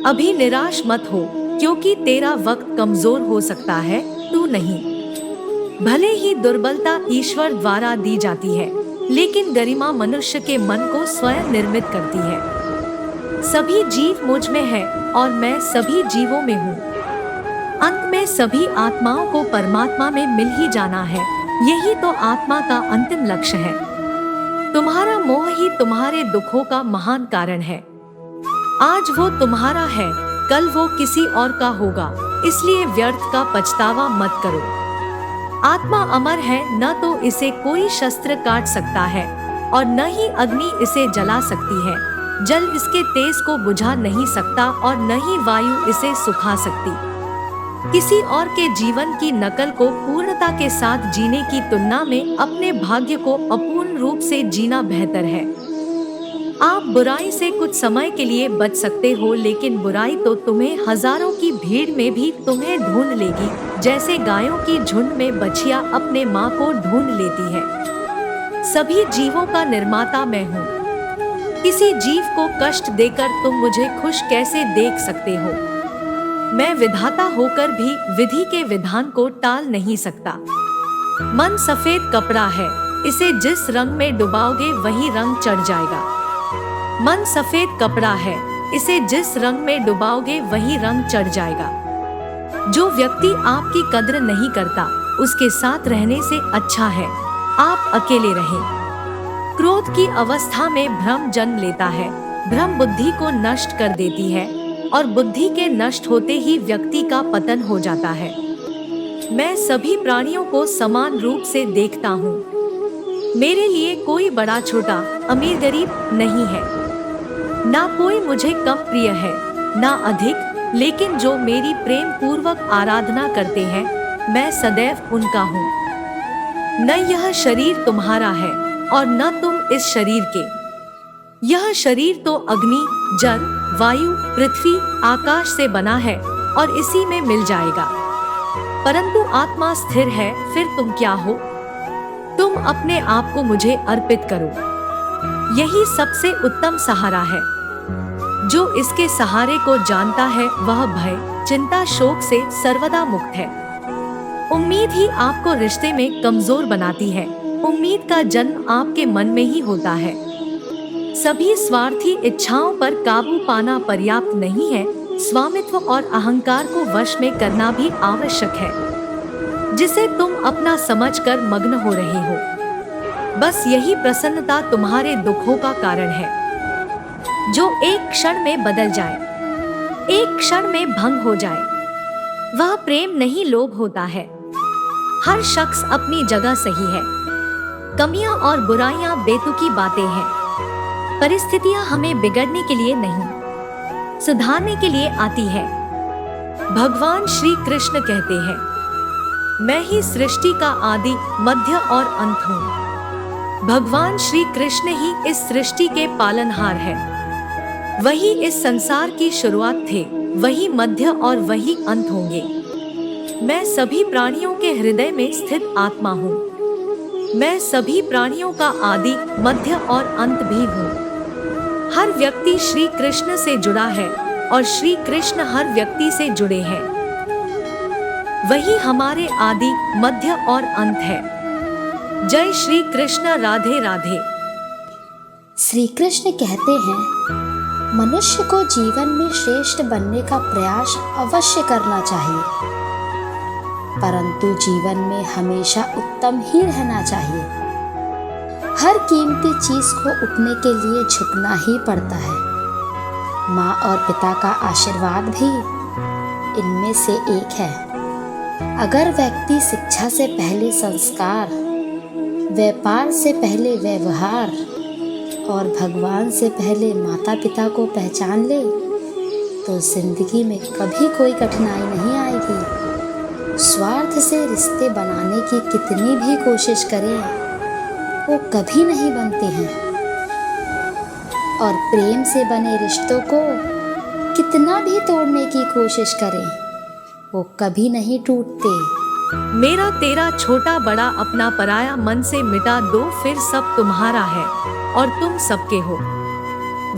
अभी निराश मत हो, क्योंकि तेरा वक्त कमजोर हो सकता है, तू नहीं। भले ही दुर्बलता ईश्वर द्वारा दी जाती है, लेकिन गरिमा मनुष्य के मन को स्वयं निर्मित करती है। सभी जीव मुझ में है और मैं सभी जीवों में हूँ। अंत में सभी आत्माओं को परमात्मा में मिल ही जाना है। यही तो आत्मा का अंतिम लक्ष्य है। तुम्हारा मोह ही तुम्हारे दुखों का महान कारण है। आज वो तुम्हारा है, कल वो किसी और का होगा, इसलिए व्यर्थ का पछतावा मत करो। आत्मा अमर है, न तो इसे कोई शस्त्र काट सकता है और न ही अग्नि इसे जला सकती है। जल इसके तेज को बुझा नहीं सकता और न ही वायु इसे सुखा सकती। किसी और के जीवन की नकल को पूर्णता के साथ जीने की तुलना में अपने भाग्य को अपूर्ण रूप से जीना बेहतर है। आप बुराई से कुछ समय के लिए बच सकते हो, लेकिन बुराई तो तुम्हें हजारों की भीड़ में भी तुम्हें ढूंढ लेगी, जैसे गायों की झुंड में बछिया अपने माँ को ढूंढ लेती है। सभी जीवों का निर्माता मैं हूँ। किसी जीव को कष्ट देकर तुम मुझे खुश कैसे देख सकते हो? मैं विधाता होकर भी विधि के विधान को टाल नहीं सकता। मन सफेद कपड़ा है, इसे जिस रंग में डुबाओगे वही रंग चढ़ जाएगा। मन सफेद कपड़ा है, इसे जिस रंग में डुबाओगे वही रंग चढ़ जाएगा। जो व्यक्ति आपकी कद्र नहीं करता, उसके साथ रहने से अच्छा है आप अकेले रहें। क्रोध की अवस्था में भ्रम जन्म लेता है। भ्रम बुद्धि को नष्ट कर देती है और बुद्धि के नष्ट होते ही व्यक्ति का पतन हो जाता है। मैं सभी प्राणियों को समान रूप से देखता हूँ। मेरे लिए कोई बड़ा छोटा, अमीर गरीब नहीं है। ना कोई मुझे कम प्रिय है, ना अधिक, लेकिन जो मेरी प्रेम पूर्वक आराधना करते हैं, मैं सदैव उनका हूँ। न यह शरीर तुम्हारा है और न तुम इस शरीर के। यह शरीर तो अग्नि, जल, वायु, पृथ्वी, आकाश से बना है और इसी में मिल जाएगा। परंतु आत्मा स्थिर है, फिर तुम क्या हो? तुम अपने आप को मुझे अर्पित करो। यही सबसे उत्तम सहारा है। जो इसके सहारे को जानता है वह भय, चिंता, शोक से सर्वदा मुक्त है। उम्मीद ही आपको रिश्ते में कमजोर बनाती है। उम्मीद का जन्म आपके मन में ही होता है। सभी स्वार्थी इच्छाओं पर काबू पाना पर्याप्त नहीं है, स्वामित्व और अहंकार को वश में करना भी आवश्यक है, जिसे तुम अपना समझकर मग्न हो रहे हो। बस यही प्रसन्नता तुम्हारे दुखों का कारण है, जो एक क्षण में बदल जाए, एक क्षण में भंग हो जाए। वह प्रेम नहीं, लोभ होता है। हर शख्स अपनी जगह सही है। कमियां और बुराइयां बेतुकी बातें हैं। परिस्थितियां हमें बिगड़ने के लिए नहीं, सुधारने के लिए आती है। भगवान श्री कृष्ण कहते हैं, मैं ही सृष्टि का आदि, मध्य और अंत हूँ। भगवान श्री कृष्ण ही इस सृष्टि के पालनहार है। वही इस संसार की शुरुआत थे, वही मध्य और वही अंत होंगे। मैं सभी प्राणियों के हृदय में स्थित आत्मा हूँ। मैं सभी प्राणियों का आदि, मध्य और अंत भी हूँ। हर व्यक्ति श्री कृष्ण से जुड़ा है और श्री कृष्ण हर व्यक्ति से जुड़े हैं। वही हमारे आदि, मध्य और अंत है। जय श्री कृष्ण। राधे राधे। श्री कृष्ण कहते हैं, मनुष्य को जीवन में श्रेष्ठ बनने का प्रयास अवश्य करना चाहिए, परंतु जीवन में हमेशा उत्तम ही रहना चाहिए। हर कीमती चीज को उठने के लिए झुकना ही पड़ता है। माँ और पिता का आशीर्वाद भी इनमें से एक है। अगर व्यक्ति शिक्षा से पहले संस्कार, व्यापार से पहले व्यवहार और भगवान से पहले माता पिता को पहचान ले, तो जिंदगी में कभी कोई कठिनाई नहीं आएगी। स्वार्थ से रिश्ते बनाने की कितनी भी कोशिश करें, वो कभी नहीं बनते हैं, और प्रेम से बने रिश्तों को कितना भी तोड़ने की कोशिश करें, वो कभी नहीं टूटते। मेरा तेरा छोटा बड़ा अपना पराया मन से मिटा दो, फिर सब तुम्हारा है और तुम सबके हो।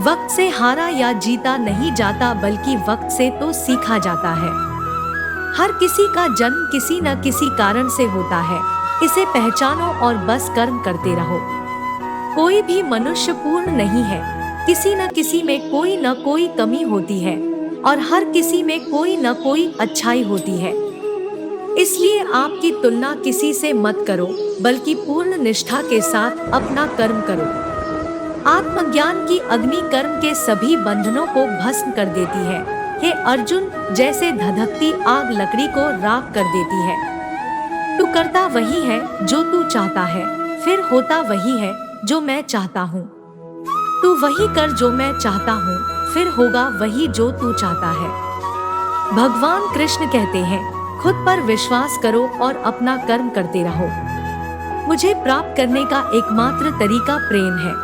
वक्त से हारा या जीता नहीं जाता, बल्कि वक्त से तो सीखा जाता है। हर किसी का जन्म किसी न किसी कारण से होता है, इसे पहचानो और बस कर्म करते रहो। कोई भी मनुष्य पूर्ण नहीं है, किसी न किसी में कोई न कोई कमी होती है और हर किसी में कोई न कोई अच्छाई होती है। इसलिए आपकी तुलना किसी से मत करो, बल्कि पूर्ण निष्ठा के साथ अपना कर्म करो। आत्मज्ञान की अग्नि कर्म के सभी बंधनों को भस्म कर देती है। हे अर्जुन, जैसे धधकती आग लकड़ी को राख कर देती है। तू करता वही है जो तू चाहता है, फिर होता वही है जो मैं चाहता हूँ। तू वही कर जो मैं चाहता हूँ, फिर होगा वही जो तू चाहता है। भगवान कृष्ण कहते हैं, खुद पर विश्वास करो और अपना कर्म करते रहो। मुझे प्राप्त करने का एकमात्र तरीका प्रेम है।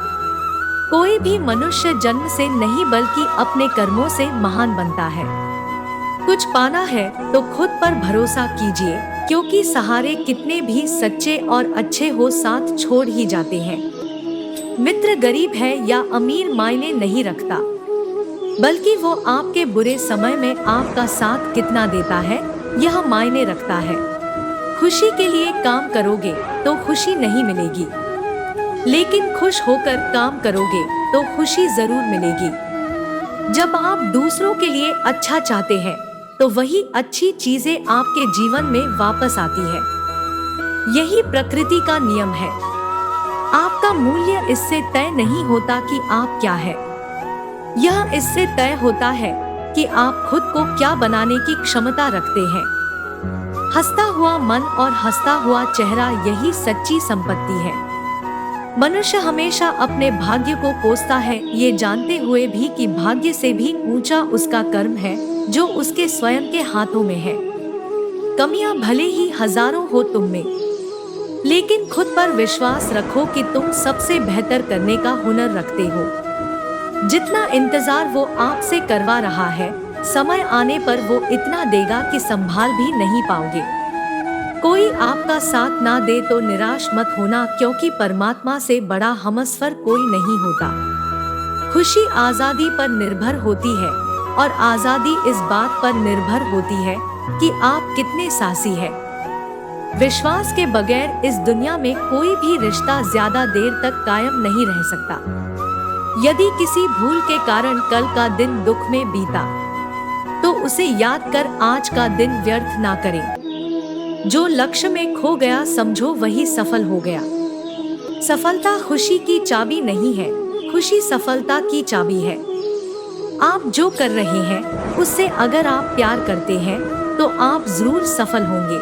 कोई भी मनुष्य जन्म से नहीं बल्कि अपने कर्मों से महान बनता है। कुछ पाना है तो खुद पर भरोसा कीजिए, क्योंकि सहारे कितने भी सच्चे और अच्छे हो साथ छोड़ ही जाते हैं। मित्र गरीब है या अमीर मायने नहीं रखता, बल्कि वो आपके बुरे समय में आपका साथ कितना देता है यह मायने रखता है। खुशी के लिए काम करोगे तो खुशी नहीं मिलेगी, लेकिन खुश होकर काम करोगे तो खुशी जरूर मिलेगी। जब आप दूसरों के लिए अच्छा चाहते हैं तो वही अच्छी चीजें आपके जीवन में वापस आती है। यही प्रकृति का नियम है। आपका मूल्य इससे तय नहीं होता कि आप क्या है, यह इससे तय होता है कि आप खुद को क्या बनाने की क्षमता रखते हैं। हंसता हुआ मन और हंसता हुआ चेहरा, यही सच्ची संपत्ति है। मनुष्य हमेशा अपने भाग्य को कोसता है, ये जानते हुए भी कि भाग्य से भी ऊंचा उसका कर्म है जो उसके स्वयं के हाथों में है। कमियां भले ही हजारों हो तुम में, लेकिन खुद पर विश्वास रखो कि तुम सबसे बेहतर करने का हुनर रखते हो। जितना इंतजार वो आपसे करवा रहा है, समय आने पर वो इतना देगा कि संभाल भी नहीं पाओगे। कोई आपका साथ ना दे तो निराश मत होना, क्योंकि परमात्मा से बड़ा हमसफर कोई नहीं होता। खुशी आजादी पर निर्भर होती है और आजादी इस बात पर निर्भर होती है कि आप कितने साहसी हैं। विश्वास के बगैर इस दुनिया में कोई भी रिश्ता ज्यादा देर तक कायम नहीं रह सकता। यदि किसी भूल के कारण कल का दिन दुख में बीता, तो उसे याद कर आज का दिन व्यर्थ ना करें। जो लक्ष्य में खो गया समझो वही सफल हो गया। सफलता खुशी की चाबी नहीं है, खुशी सफलता की चाबी है। आप जो कर रहे हैं उससे अगर आप प्यार करते हैं तो आप जरूर सफल होंगे।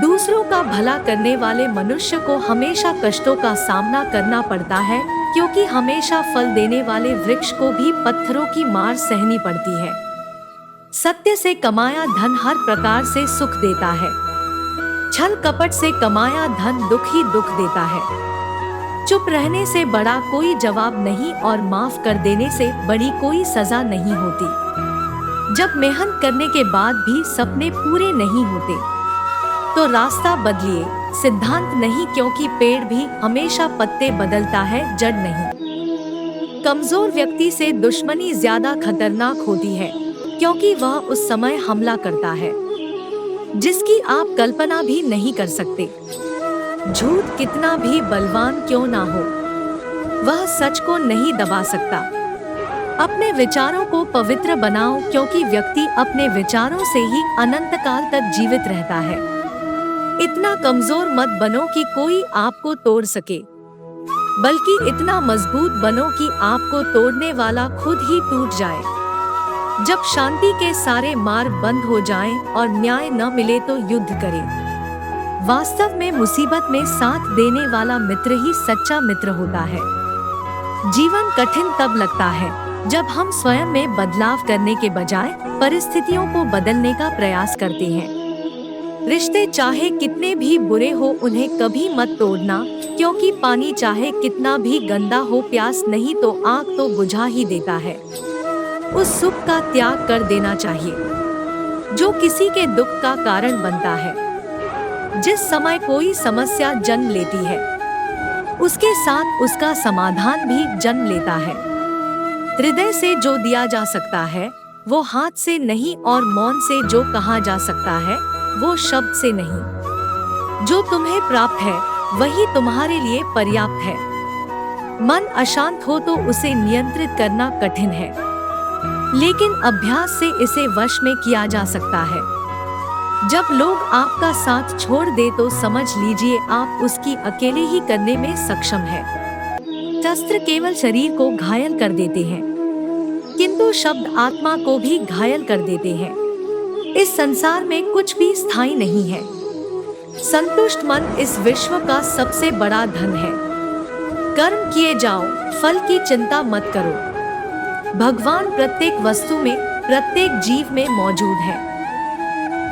दूसरों का भला करने वाले मनुष्य को हमेशा कष्टों का सामना करना पड़ता है, क्योंकि हमेशा फल देने वाले वृक्ष को भी पत्थरों की मार सहनी पड़ती है। सत्य से कमाया धन हर प्रकार से सुख देता है, छल कपट से कमाया धन दुख ही दुख देता है। चुप रहने से बड़ा कोई जवाब नहीं और माफ कर देने से बड़ी कोई सजा नहीं होती। जब मेहनत करने के बाद भी सपने पूरे नहीं होते तो रास्ता बदलिए, सिद्धांत नहीं, क्योंकि पेड़ भी हमेशा पत्ते बदलता है, जड़ नहीं। कमजोर व्यक्ति से दुश्मनी ज्यादा खतरनाक होती है, क्योंकि वह उस समय हमला करता है जिसकी आप कल्पना भी नहीं कर सकते। झूठ कितना भी बलवान क्यों ना हो, वह सच को नहीं दबा सकता। अपने विचारों को पवित्र बनाओ, क्योंकि व्यक्ति अपने विचारों से ही अनंत काल तक जीवित रहता है। इतना कमजोर मत बनो कि कोई आपको तोड़ सके, बल्कि इतना मजबूत बनो कि आपको तोड़ने वाला खुद ही टूट जाए। जब शांति के सारे मार्ग बंद हो जाएं और न्याय न मिले तो युद्ध करें। वास्तव में मुसीबत में साथ देने वाला मित्र ही सच्चा मित्र होता है। जीवन कठिन तब लगता है जब हम स्वयं में बदलाव करने के बजाय परिस्थितियों को बदलने का प्रयास करते हैं। रिश्ते चाहे कितने भी बुरे हो उन्हें कभी मत तोड़ना, क्योंकि पानी चाहे कितना भी गंदा हो प्यास नहीं तो आग तो बुझा ही देता है। उस सुख का त्याग कर देना चाहिए जो किसी के दुख का कारण बनता है। जिस समय कोई समस्या जन्म लेती है, उसके साथ उसका समाधान भी जन्म लेता है। हृदय से जो दिया जा सकता है वो हाथ से नहीं, और मौन से जो कहा जा सकता है वो शब्द से नहीं। जो तुम्हें प्राप्त है वही तुम्हारे लिए पर्याप्त है। मन अशांत हो तो उसे नियंत्रित करना कठिन है, लेकिन अभ्यास से इसे वश में किया जा सकता है। जब लोग आपका साथ छोड़ दे तो समझ लीजिए आप उसकी अकेले ही करने में सक्षम है। शस्त्र केवल शरीर को घायल कर देते हैं, किंतु शब्द आत्मा को भी घायल कर देते हैं। इस संसार में कुछ भी स्थायी नहीं है। संतुष्ट मन इस विश्व का सबसे बड़ा धन है। कर्म किए जाओ, फल की चिंता मत करो। भगवान प्रत्येक वस्तु में, प्रत्येक जीव में मौजूद है।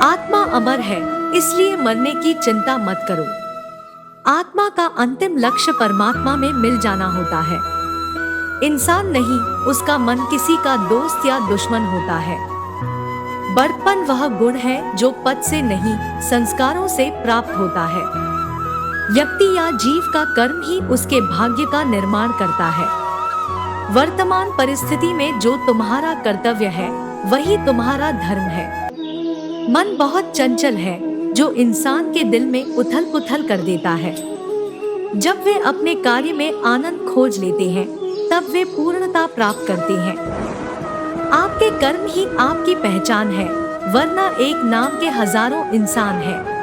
आत्मा अमर है, इसलिए मरने की चिंता मत करो। आत्मा का अंतिम लक्ष्य परमात्मा में मिल जाना होता है। इंसान नहीं, उसका मन किसी का दोस्त या दुश्मन होता है। बड़पन वह गुण है जो पद से नहीं, संस्कारों से प्राप्त होता है। व्यक्ति या जीव का कर्म ही उसके भाग्य का निर्माण करता है। वर्तमान परिस्थिति में जो तुम्हारा कर्तव्य है वही तुम्हारा धर्म है। मन बहुत चंचल है जो इंसान के दिल में उथल पुथल कर देता है। जब वे अपने कार्य में आनंद खोज लेते हैं तब वे पूर्णता प्राप्त करते हैं। आपके कर्म ही आपकी पहचान है, वरना एक नाम के हजारों इंसान हैं।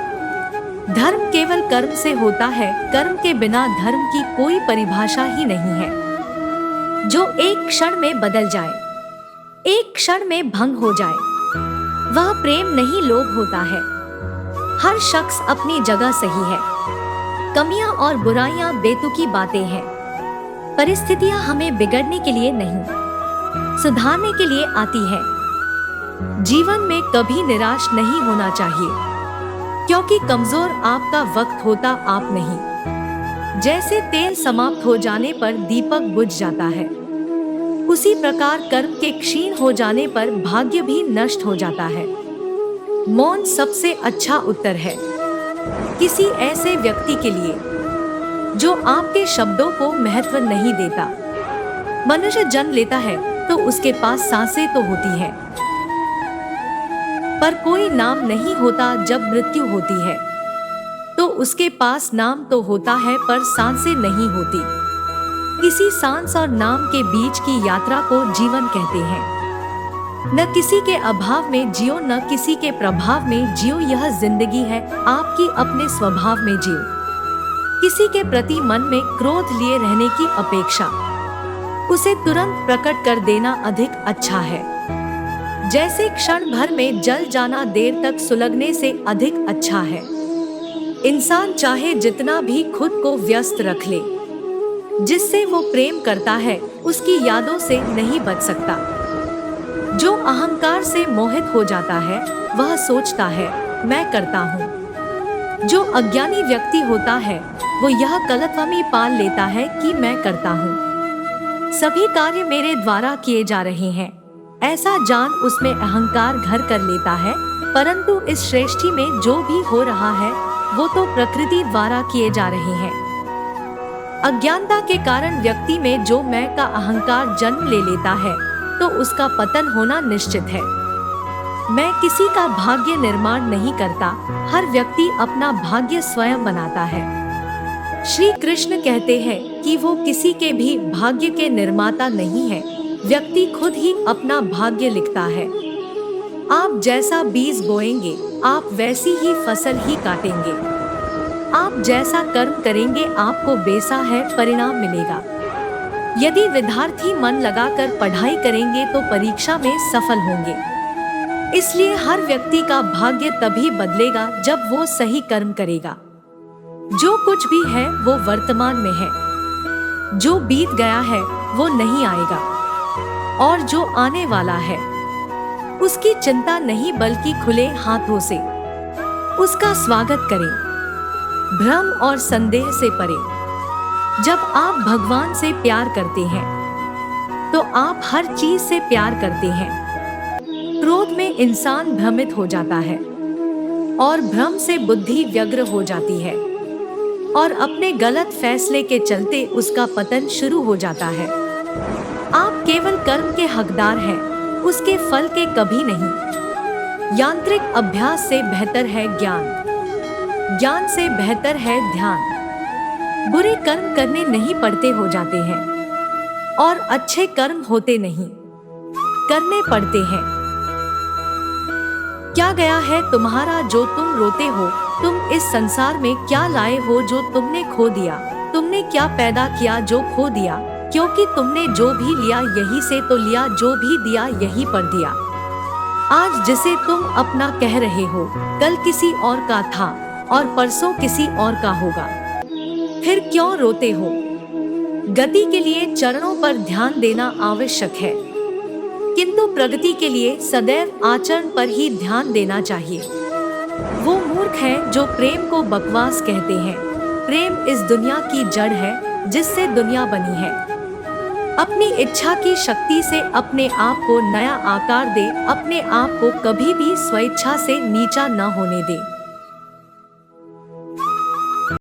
धर्म केवल कर्म से होता है, कर्म के बिना धर्म की कोई परिभाषा ही नहीं है। जो एक क्षण में बदल जाए, एक क्षण में भंग हो जाए, वह प्रेम नहीं, लोभ होता है। हर शख्स अपनी जगह सही है। कमियां और बुराइयां बेतुकी बातें हैं। परिस्थितियां हमें बिगड़ने के लिए नहीं, सुधारने के लिए आती है। जीवन में कभी निराश नहीं होना चाहिए, क्योंकि कमजोर आपका वक्त होता आप नहीं। जैसे तेल समाप्त हो जाने पर दीपक बुझ जाता है, उसी प्रकार कर्म के क्षीण हो जाने पर भाग्य भी नष्ट हो जाता है। मौन सबसे अच्छा उत्तर है किसी ऐसे व्यक्ति के लिए जो आपके शब्दों को महत्व नहीं देता। मनुष्य जन्म लेता है तो उसके पास सांसें तो होती हैं, पर कोई नाम नहीं होता। जब मृत्यु होती है तो उसके पास नाम तो होता है पर सांसें नहीं होती। किसी सांस और नाम के बीच की यात्रा को जीवन कहते हैं। न किसी के अभाव में जियो, न किसी के प्रभाव में जियो। यह जिंदगी है, आपकी अपने स्वभाव में जियो। किसी के प्रति मन में क्रोध लिए रहने की अपेक्षा उसे तुरंत प्रकट कर देना अधिक अच्छा है। जैसे क्षण भर में जल जाना देर तक सुलगने से अधिक अच्छा है। इंसान चाहे जितना भी खुद को व्यस्त रख ले, जिससे वो प्रेम करता है उसकी यादों से नहीं बच सकता। जो अहंकार से मोहित हो जाता है वह सोचता है मैं करता हूँ। जो अज्ञानी व्यक्ति होता है वो यह गलतफहमी पाल लेता है कि मैं करता हूँ, सभी कार्य मेरे द्वारा किए जा रहे हैं, ऐसा जान उसमें अहंकार घर कर लेता है। परंतु इस सृष्टि में जो भी हो रहा है वो तो प्रकृति द्वारा किए जा रहे हैं। अज्ञानता के कारण व्यक्ति में जो मैं का अहंकार जन्म ले लेता है तो उसका पतन होना निश्चित है। मैं किसी का भाग्य निर्माण नहीं करता, हर व्यक्ति अपना भाग्य स्वयं बनाता है। श्री कृष्ण कहते हैं कि वो किसी के भी भाग्य के निर्माता नहीं है, व्यक्ति खुद ही अपना भाग्य लिखता है। आप जैसा बीज बोएंगे आप वैसी ही फसल ही काटेंगे। आप जैसा कर्म करेंगे आपको वैसा है परिणाम मिलेगा। यदि विद्यार्थी मन लगाकर पढ़ाई करेंगे तो परीक्षा में सफल होंगे। इसलिए हर व्यक्ति का भाग्य तभी बदलेगा जब वो सही कर्म करेगा। जो कुछ भी है वो वर्तमान में है, जो बीत गया है वो नहीं आएगा, और जो आने वाला है उसकी चिंता नहीं बल्कि खुले हाथों से उसका स्वागत करें, भ्रम और संदेह से परे। जब आप भगवान से प्यार करते हैं तो आप हर चीज से प्यार करते हैं। क्रोध में इंसान भ्रमित हो जाता है और भ्रम से बुद्धि व्यग्र हो जाती है और अपने गलत फैसले के चलते उसका पतन शुरू हो जाता है। आप केवल कर्म के हकदार हैं, उसके फल के कभी नहीं। यांत्रिक अभ्यास से बेहतर है ज्ञान, ज्ञान से बेहतर है ध्यान। बुरे कर्म करने नहीं पड़ते हो जाते हैं और अच्छे कर्म होते नहीं, करने पड़ते हैं। क्या गया है तुम्हारा जो तुम रोते हो? तुम इस संसार में क्या लाए हो जो तुमने खो दिया? तुमने क्या पैदा किया जो खो दिया? क्योंकि तुमने जो भी लिया यही से तो लिया, जो भी दिया यही पर दिया। आज जिसे तुम अपना कह रहे हो, कल किसी और का था और परसों किसी और का होगा। फिर क्यों रोते हो? गति के लिए चरणों पर ध्यान देना आवश्यक है, किंतु प्रगति के लिए सदैव आचरण पर ही ध्यान देना चाहिए। वो मूर्ख हैं जो प्रेम को बकवास कहते हैं। प्रेम इस दुनिया की जड़ है जिससे दुनिया बनी है। अपनी इच्छा की शक्ति से अपने आप को नया आकार दे, अपने आप को कभी भी स्वेच्छा से नीचा न होने दे।